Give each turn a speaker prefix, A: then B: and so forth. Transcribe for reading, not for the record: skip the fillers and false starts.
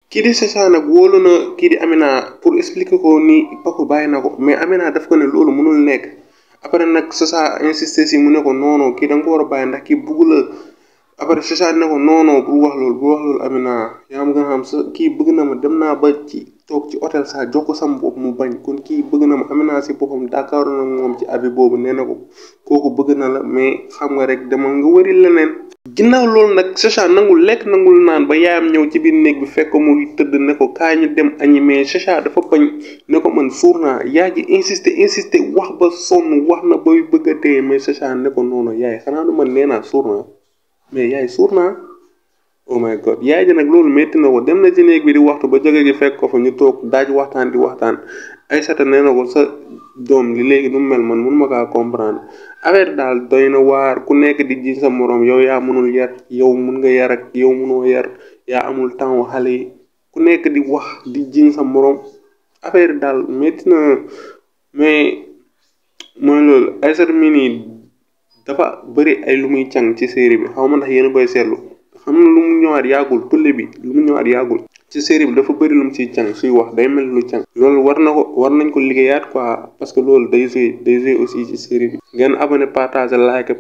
A: kii di Chacha nag wóolu na kii di Amina pour expliquer ko ni Paco bàyyi na ko mais Amina daf ko ne loolu mënul nekk après nag Chacha insisté si mu ne ko non non kii da nga ko war a bàyyi ndax kii bugg la après Chacha ne ko non non bu wax loolu Amina yaa ma gën a xam sa kii bëgg na ma dem naa ba ci toog ci hôtel sax jox ko sama bopp mu bañ kon kii bëgg na ma Amina si boppam d'accord na moom ci abi boobu nee na ko kooku bëgg na la mais xam nga rek demal nga wëri leneen. ginnaaw loolu nag Chacha nangul lekk nangul naan ba yaayam ñëw ci biir néeg bi fekk ko muy tëdd ne ko kaa ñu dem añi mais Chacha dafa bañ ne ko man suur naa yaay ji insisté wax ba sonn wax na bay bëgg a dee mais Chacha ne ko noonu yaay xanaa du man nee naa suur naa mais yaay suur naa oh my god yaay ji nag loolu métti na ko dem na ci néeg bi di waxtu ba jóge gi fekk ko fa ñu toog daaj waxtaan di waxtaan Aysata nee na ko sa doom li léegi nu mel man mun ma kaa comprendre affaire daal doy na waar ku nekk di ji sa morom yow yaa mënul yar yow mun nga yar ak yow mënoo yar yaa amul temps xale yi ku nekk di wax di jiñ sa morom affaire daal métti na mais mooy loolu Aysata mii nii dafa bëri ay lu muy càng ci série bi xaw ma ndax yéen a koy seetlu xam na lu mu ñëwaat yàggul tulle bi lu mu ñëwaat yàggul ci série bi dafa bëri lu mu ciy càng suy wax day mel lu càng loolu war nañ ko liggéeyaat quoi parce que loolu day joué aussi ci série bi ngeen abonné partager like